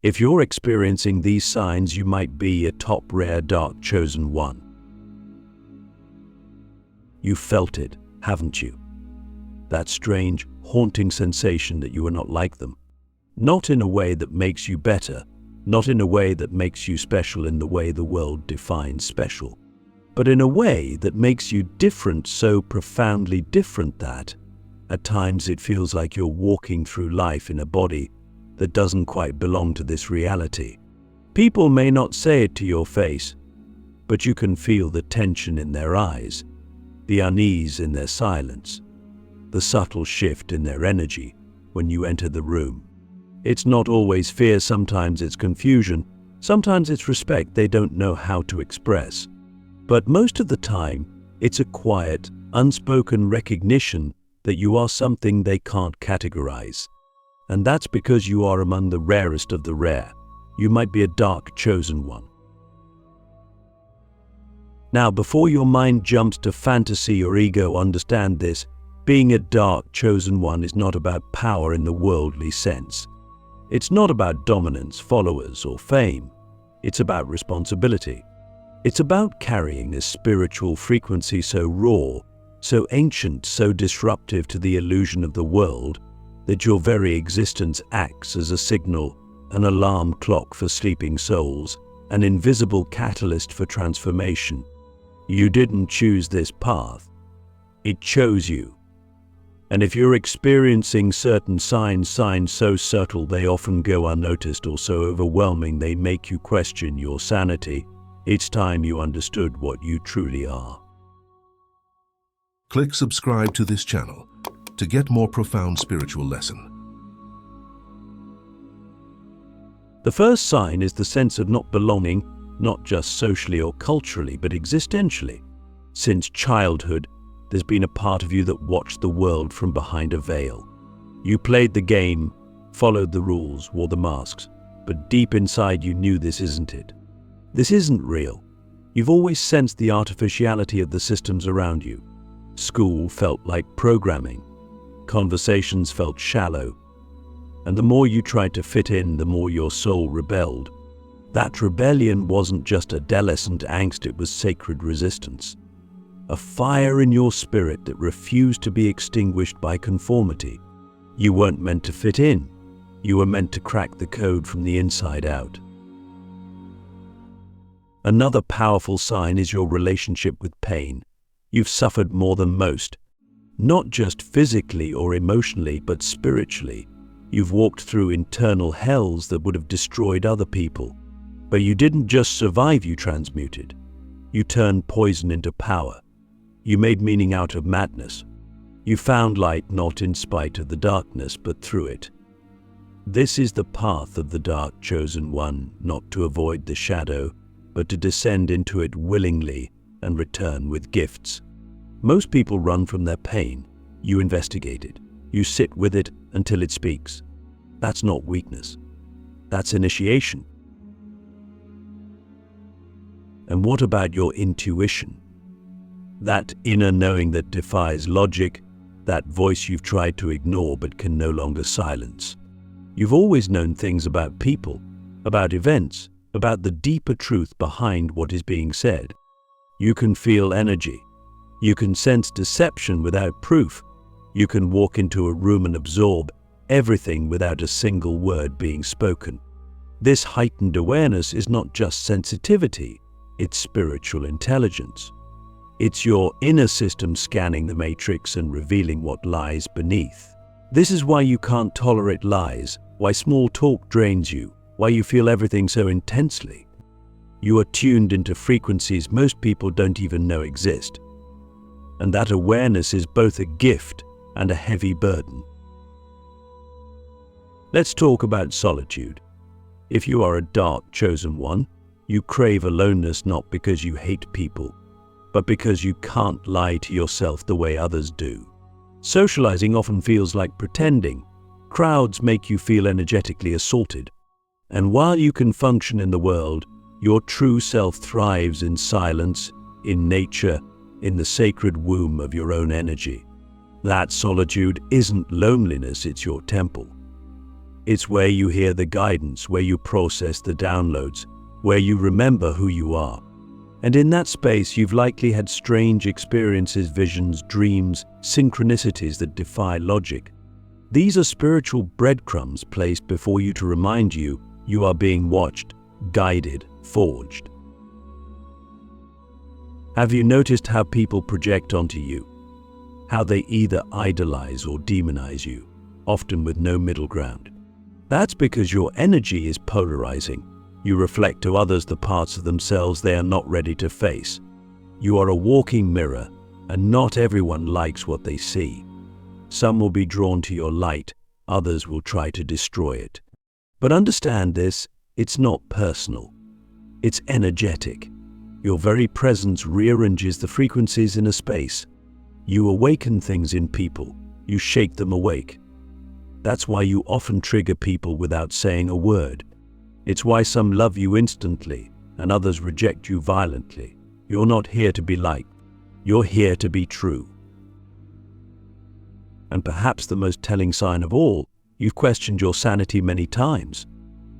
If you're experiencing these signs, you might be a top rare dark chosen one. You felt it, haven't you? That strange, haunting sensation that you are not like them. Not in a way that makes you better, not in a way that makes you special in the way the world defines special, but in a way that makes you different, so profoundly different that, at times, it feels like you're walking through life in a body that doesn't quite belong to this reality. People may not say it to your face, but you can feel the tension in their eyes, the unease in their silence, the subtle shift in their energy when you enter the room. It's not always fear, sometimes it's confusion, sometimes it's respect they don't know how to express. But most of the time, it's a quiet, unspoken recognition that you are something they can't categorize. And that's because you are among the rarest of the rare. You might be a dark chosen one. Now, before your mind jumps to fantasy or ego, understand this. Being a dark chosen one is not about power in the worldly sense. It's not about dominance, followers, or fame. It's about responsibility. It's about carrying a spiritual frequency so raw, so ancient, so disruptive to the illusion of the world, that your very existence acts as a signal, an alarm clock for sleeping souls, an invisible catalyst for transformation. You didn't choose this path. It chose you. And if you're experiencing certain signs so subtle they often go unnoticed or so overwhelming they make you question your sanity, it's time you understood what you truly are. Click subscribe to this channel to get more profound spiritual lesson. The first sign is the sense of not belonging, not just socially or culturally, but existentially. Since childhood, there's been a part of you that watched the world from behind a veil. You played the game, followed the rules, wore the masks, but deep inside you knew this isn't it. This isn't real. You've always sensed the artificiality of the systems around you. School felt like programming. Conversations felt shallow. And the more you tried to fit in, the more your soul rebelled. That rebellion wasn't just adolescent angst, it was sacred resistance. A fire in your spirit that refused to be extinguished by conformity. You weren't meant to fit in. You were meant to crack the code from the inside out. Another powerful sign is your relationship with pain. You've suffered more than most. Not just physically or emotionally, but spiritually. You've walked through internal hells that would have destroyed other people. But you didn't just survive, you transmuted. You turned poison into power. You made meaning out of madness. You found light not in spite of the darkness, but through it. This is the path of the dark chosen one, not to avoid the shadow, but to descend into it willingly and return with gifts. Most people run from their pain. You investigate it. You sit with it until it speaks. That's not weakness. That's initiation. And what about your intuition? That inner knowing that defies logic, that voice you've tried to ignore but can no longer silence. You've always known things about people, about events, about the deeper truth behind what is being said. You can feel energy. You can sense deception without proof. You can walk into a room and absorb everything without a single word being spoken. This heightened awareness is not just sensitivity, it's spiritual intelligence. It's your inner system scanning the matrix and revealing what lies beneath. This is why you can't tolerate lies, why small talk drains you, why you feel everything so intensely. You are tuned into frequencies most people don't even know exist. And that awareness is both a gift and a heavy burden. Let's talk about solitude. If you are a dark chosen one, you crave aloneness not because you hate people, but because you can't lie to yourself the way others do. Socializing often feels like pretending. Crowds make you feel energetically assaulted. And while you can function in the world, your true self thrives in silence, in nature, in the sacred womb of your own energy. That solitude isn't loneliness, it's your temple. It's where you hear the guidance, where you process the downloads, where you remember who you are. And in that space, you've likely had strange experiences, visions, dreams, synchronicities that defy logic. These are spiritual breadcrumbs placed before you to remind you you are being watched, guided, forged. Have you noticed how people project onto you? How they either idolize or demonize you, often with no middle ground. That's because your energy is polarizing. You reflect to others the parts of themselves they are not ready to face. You are a walking mirror, and not everyone likes what they see. Some will be drawn to your light, others will try to destroy it. But understand this, it's not personal. It's energetic. Your very presence rearranges the frequencies in a space. You awaken things in people. You shake them awake. That's why you often trigger people without saying a word. It's why some love you instantly and others reject you violently. You're not here to be liked. You're here to be true. And perhaps the most telling sign of all, you've questioned your sanity many times.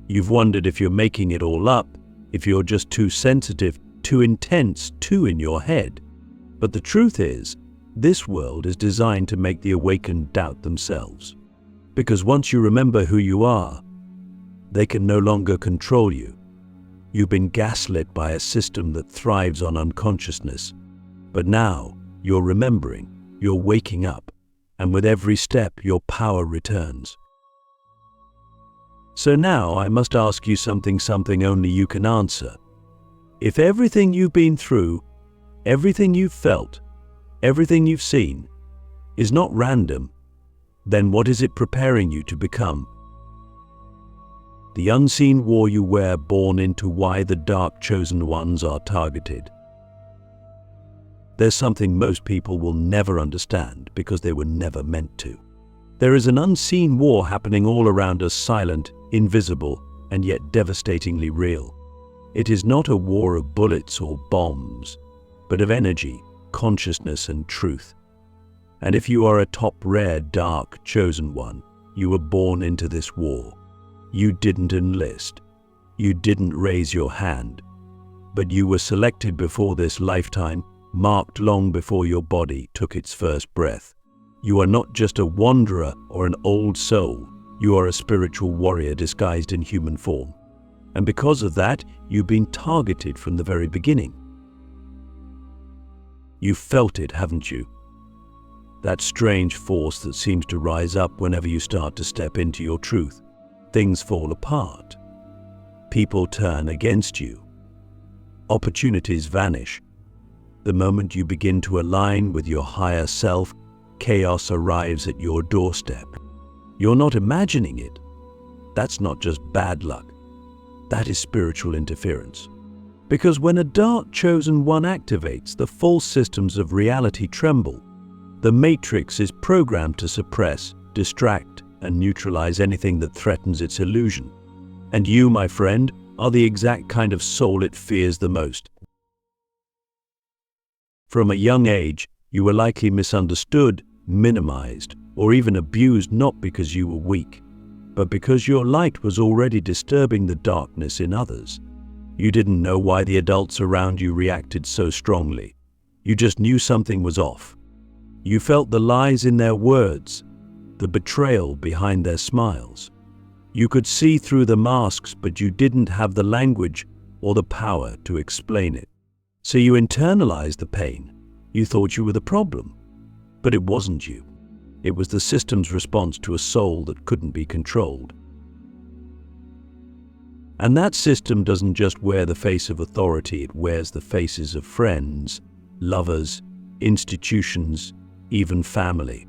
You've wondered if you're making it all up, if you're just too sensitive, too intense, too in your head. But the truth is, this world is designed to make the awakened doubt themselves. Because once you remember who you are, they can no longer control you. You've been gaslit by a system that thrives on unconsciousness. But now, you're remembering, you're waking up, and with every step, your power returns. So now I must ask you something only you can answer. If everything you've been through, everything you've felt, everything you've seen, is not random, then what is it preparing you to become? The unseen war you wear born into why the dark chosen ones are targeted. There's something most people will never understand because they were never meant to. There is an unseen war happening all around us, silent, invisible, and yet devastatingly real. It is not a war of bullets or bombs, but of energy, consciousness, and truth. And if you are a top rare, dark, chosen one, you were born into this war. You didn't enlist. You didn't raise your hand. But you were selected before this lifetime, marked long before your body took its first breath. You are not just a wanderer or an old soul. You are a spiritual warrior disguised in human form. And because of that, you've been targeted from the very beginning. You've felt it, haven't you? That strange force that seems to rise up whenever you start to step into your truth. Things fall apart. People turn against you. Opportunities vanish. The moment you begin to align with your higher self, chaos arrives at your doorstep. You're not imagining it. That's not just bad luck. That is spiritual interference. Because when a dark chosen one activates, the false systems of reality tremble. The matrix is programmed to suppress, distract, and neutralize anything that threatens its illusion. And you, my friend, are the exact kind of soul it fears the most. From a young age, you were likely misunderstood, minimized, or even abused, not because you were weak, but because your light was already disturbing the darkness in others. You didn't know why the adults around you reacted so strongly. You just knew something was off. You felt the lies in their words, the betrayal behind their smiles. You could see through the masks, but you didn't have the language or the power to explain it. So you internalized the pain. You thought you were the problem. But it wasn't you. It was the system's response to a soul that couldn't be controlled. And that system doesn't just wear the face of authority, it wears the faces of friends, lovers, institutions, even family.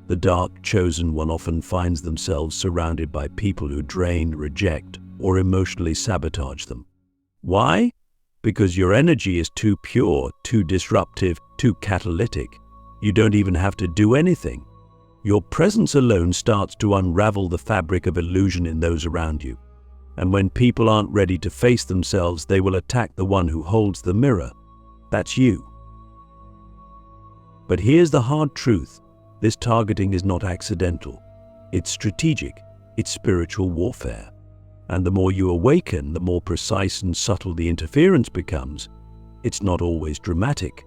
The dark chosen one often finds themselves surrounded by people who drain, reject, or emotionally sabotage them. Why? Because your energy is too pure, too disruptive, too catalytic. You don't even have to do anything. Your presence alone starts to unravel the fabric of illusion in those around you. And when people aren't ready to face themselves, they will attack the one who holds the mirror. That's you. But here's the hard truth. This targeting is not accidental. It's strategic. It's spiritual warfare. And the more you awaken, the more precise and subtle the interference becomes. It's not always dramatic.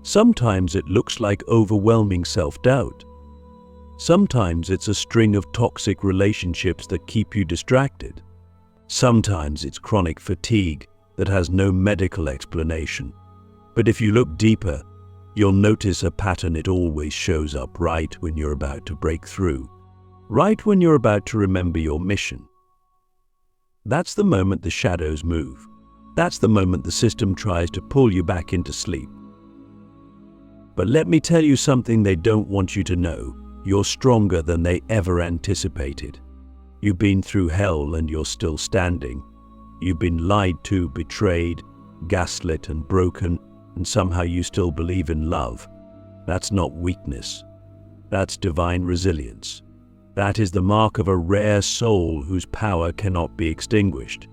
Sometimes it looks like overwhelming self-doubt. Sometimes it's a string of toxic relationships that keep you distracted. Sometimes it's chronic fatigue that has no medical explanation. But if you look deeper, you'll notice a pattern. It always shows up right when you're about to break through, right when you're about to remember your mission. That's the moment the shadows move. That's the moment the system tries to pull you back into sleep. But let me tell you something they don't want you to know. You're stronger than they ever anticipated. You've been through hell and you're still standing. You've been lied to, betrayed, gaslit and broken, and somehow you still believe in love. That's not weakness. That's divine resilience. That is the mark of a rare soul whose power cannot be extinguished.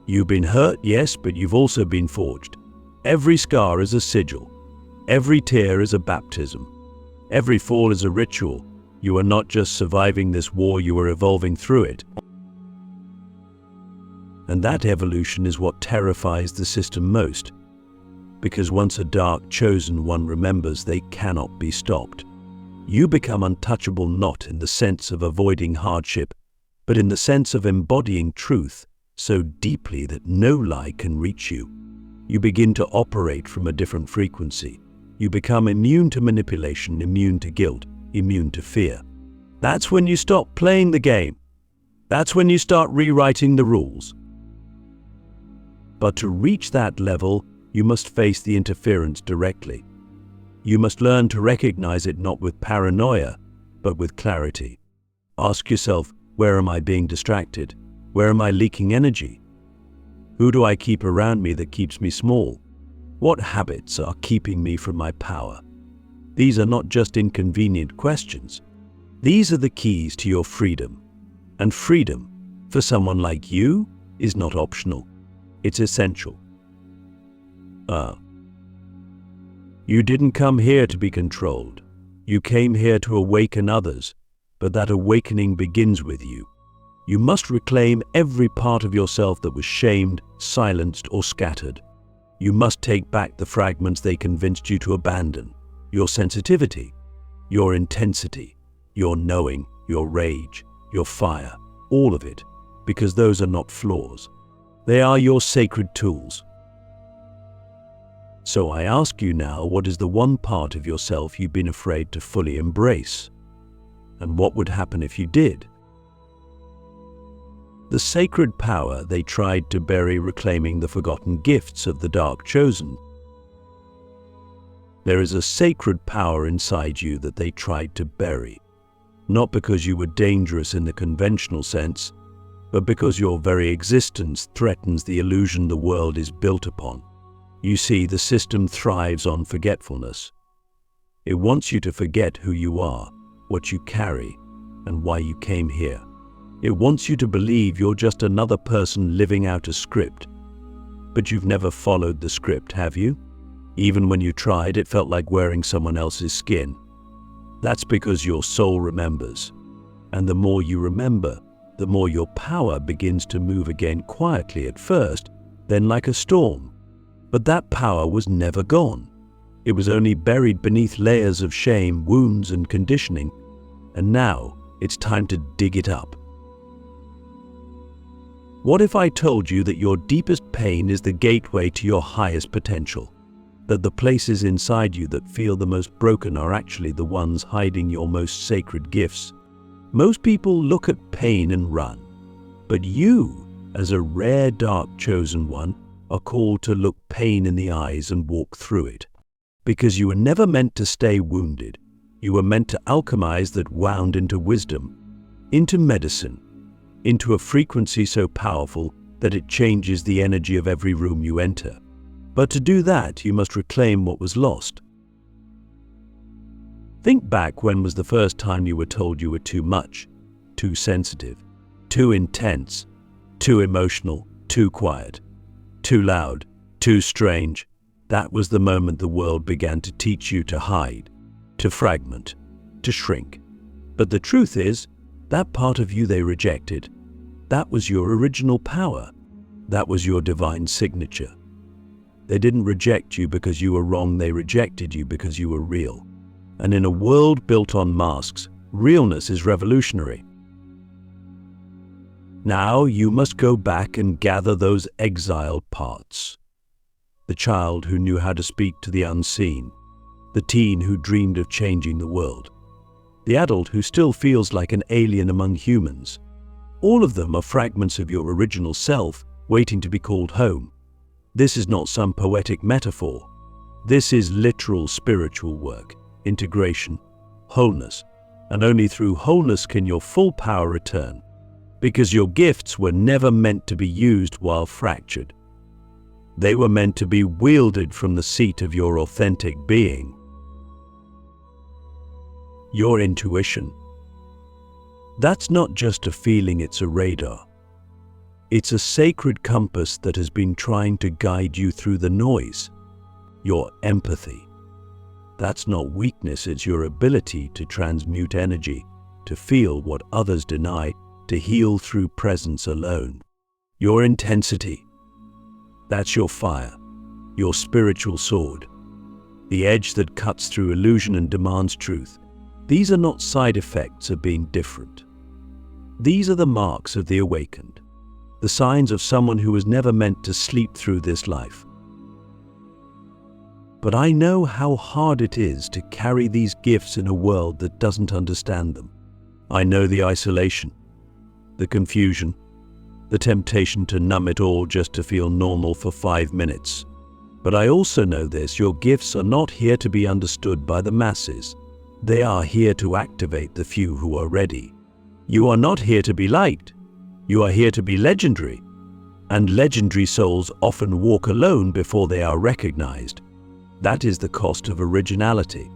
You've been hurt, yes, but you've also been forged. Every scar is a sigil. Every tear is a baptism. Every fall is a ritual. You are not just surviving this war, you are evolving through it. And that evolution is what terrifies the system most. Because once a dark chosen one remembers, they cannot be stopped. You become untouchable, not in the sense of avoiding hardship, but in the sense of embodying truth so deeply that no lie can reach you. You begin to operate from a different frequency. You become immune to manipulation, immune to guilt, immune to fear. That's when you stop playing the game. That's when you start rewriting the rules. But to reach that level, you must face the interference directly. You must learn to recognize it not with paranoia, but with clarity. Ask yourself, where am I being distracted? Where am I leaking energy? Who do I keep around me that keeps me small? What habits are keeping me from my power? These are not just inconvenient questions. These are the keys to your freedom. And freedom, for someone like you, is not optional. It's essential. You didn't come here to be controlled. You came here to awaken others, but that awakening begins with you. You must reclaim every part of yourself that was shamed, silenced, or scattered. You must take back the fragments they convinced you to abandon. Your sensitivity, your intensity, your knowing, your rage, your fire, all of it, because those are not flaws. They are your sacred tools. So I ask you now, what is the one part of yourself you've been afraid to fully embrace? And what would happen if you did? The sacred power they tried to bury, reclaiming the forgotten gifts of the dark chosen. There is a sacred power inside you that they tried to bury, not because you were dangerous in the conventional sense, but because your very existence threatens the illusion the world is built upon. You see, the system thrives on forgetfulness. It wants you to forget who you are, what you carry, and why you came here. It wants you to believe you're just another person living out a script. But you've never followed the script, have you? Even when you tried, it felt like wearing someone else's skin. That's because your soul remembers. And the more you remember, the more your power begins to move again, quietly at first, then like a storm. But that power was never gone. It was only buried beneath layers of shame, wounds, and conditioning. And now it's time to dig it up. What if I told you that your deepest pain is the gateway to your highest potential? That the places inside you that feel the most broken are actually the ones hiding your most sacred gifts? Most people look at pain and run. But you, as a rare dark chosen one, are called to look pain in the eyes and walk through it. Because you were never meant to stay wounded. You were meant to alchemize that wound into wisdom, into medicine, into a frequency so powerful that it changes the energy of every room you enter. But to do that, you must reclaim what was lost. Think back, when was the first time you were told you were too much, too sensitive, too intense, too emotional, too quiet, too loud, too strange? That was the moment the world began to teach you to hide, to fragment, to shrink. But the truth is, That part of you they rejected, that was your original power. That was your divine signature. They didn't reject you because you were wrong, they rejected you because you were real. And in a world built on masks, realness is revolutionary. Now you must go back and gather those exiled parts. The child who knew how to speak to the unseen, the teen who dreamed of changing the world, the adult who still feels like an alien among humans. All of them are fragments of your original self waiting to be called home. This is not some poetic metaphor. This is literal spiritual work, integration, wholeness, and only through wholeness can your full power return, because your gifts were never meant to be used while fractured. They were meant to be wielded from the seat of your authentic being. Your intuition. That's not just a feeling, it's a radar. It's a sacred compass that has been trying to guide you through the noise. Your empathy. That's not weakness, it's your ability to transmute energy, to feel what others deny, to heal through presence alone. Your intensity. That's your fire, your spiritual sword, the edge that cuts through illusion and demands truth. These are not side effects of being different. These are the marks of the awakened, the signs of someone who was never meant to sleep through this life. But I know how hard it is to carry these gifts in a world that doesn't understand them. I know the isolation, the confusion, the temptation to numb it all just to feel normal for 5 minutes. But I also know this: your gifts are not here to be understood by the masses. They are here to activate the few who are ready. You are not here to be liked. You are here to be legendary. And legendary souls often walk alone before they are recognized. That is the cost of originality.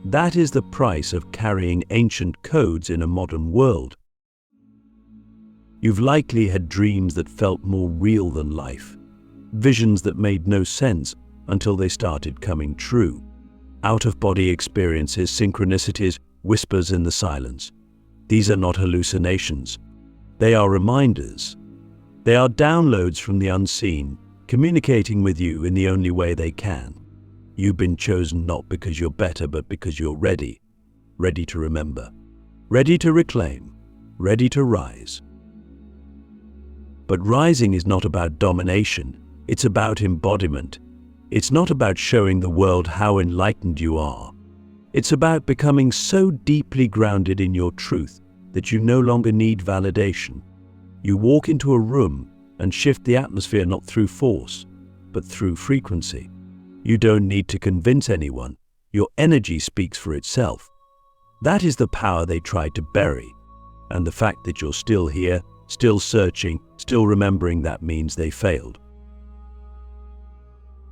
That is the price of carrying ancient codes in a modern world. You've likely had dreams that felt more real than life, visions that made no sense until they started coming true, out-of-body experiences, synchronicities, whispers in the silence. These are not hallucinations. They are reminders. They are downloads from the unseen, communicating with you in the only way they can. You've been chosen not because you're better, but because you're ready. Ready to remember. Ready to reclaim. Ready to rise. But rising is not about domination. It's about embodiment. It's not about showing the world how enlightened you are. It's about becoming so deeply grounded in your truth that you no longer need validation. You walk into a room and shift the atmosphere not through force, but through frequency. You don't need to convince anyone. Your energy speaks for itself. That is the power they tried to bury. And the fact that you're still here, still searching, still remembering, that means they failed.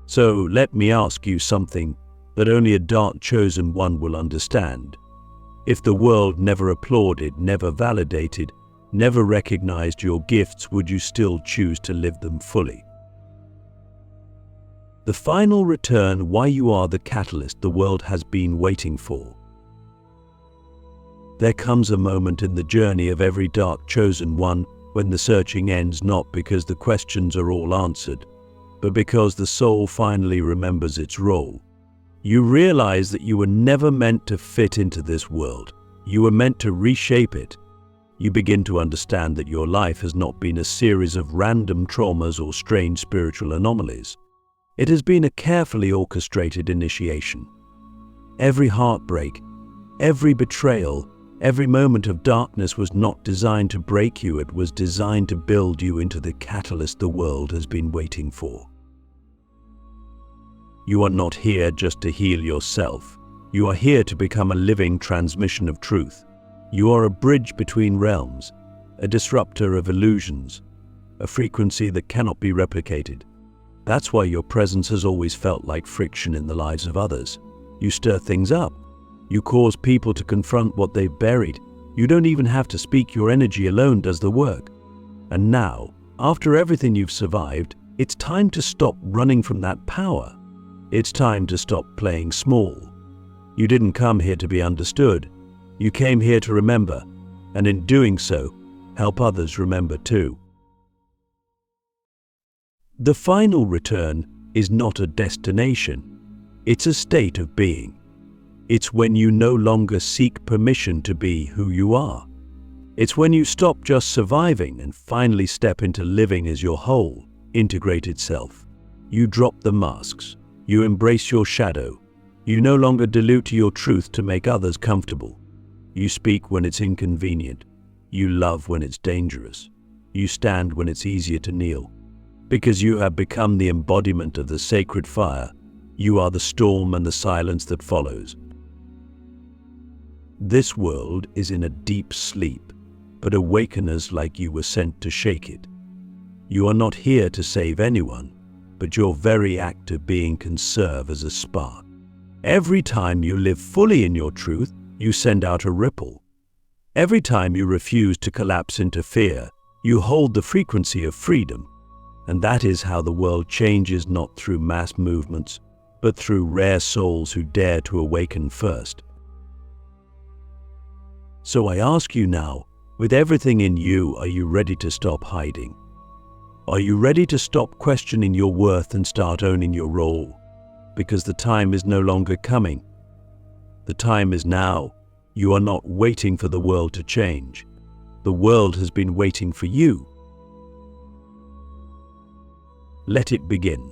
So let me ask you something that only a dark chosen one will understand. If the world never applauded, never validated, never recognized your gifts, would you still choose to live them fully? The final return, why you are the catalyst the world has been waiting for. There comes a moment in the journey of every dark chosen one when the searching ends, not because the questions are all answered, but because the soul finally remembers its role. You realize that you were never meant to fit into this world. You were meant to reshape it. You begin to understand that your life has not been a series of random traumas or strange spiritual anomalies. It has been a carefully orchestrated initiation. Every heartbreak, every betrayal, every moment of darkness was not designed to break you. It was designed to build you into the catalyst the world has been waiting for. You are not here just to heal yourself. You are here to become a living transmission of truth. You are a bridge between realms, a disruptor of illusions, a frequency that cannot be replicated. That's why your presence has always felt like friction in the lives of others. You stir things up. You cause people to confront what they've buried. You don't even have to speak. Your energy alone does the work. And now, after everything you've survived, it's time to stop running from that power. It's time to stop playing small. You didn't come here to be understood. You came here to remember. and in doing so, help others remember too. The final return is not a destination, it's a state of being. It's when you no longer seek permission to be who you are. It's when you stop just surviving and finally step into living as your whole, integrated self. You drop the masks. You embrace your shadow. You no longer dilute your truth to make others comfortable. You speak when it's inconvenient. You love when it's dangerous. You stand when it's easier to kneel. Because you have become the embodiment of the sacred fire, you are the storm and the silence that follows. This world is in a deep sleep, but awakeners like you were sent to shake it. You are not here to save anyone, but your very act of being can serve as a spark. Every time you live fully in your truth, you send out a ripple. Every time you refuse to collapse into fear, you hold the frequency of freedom. And that is how the world changes, not through mass movements, but through rare souls who dare to awaken first. So I ask you now, with everything in you, are you ready to stop hiding? Are you ready to stop questioning your worth and start owning your role? Because the time is no longer coming. The time is now. You are not waiting for the world to change. The world has been waiting for you. Let it begin.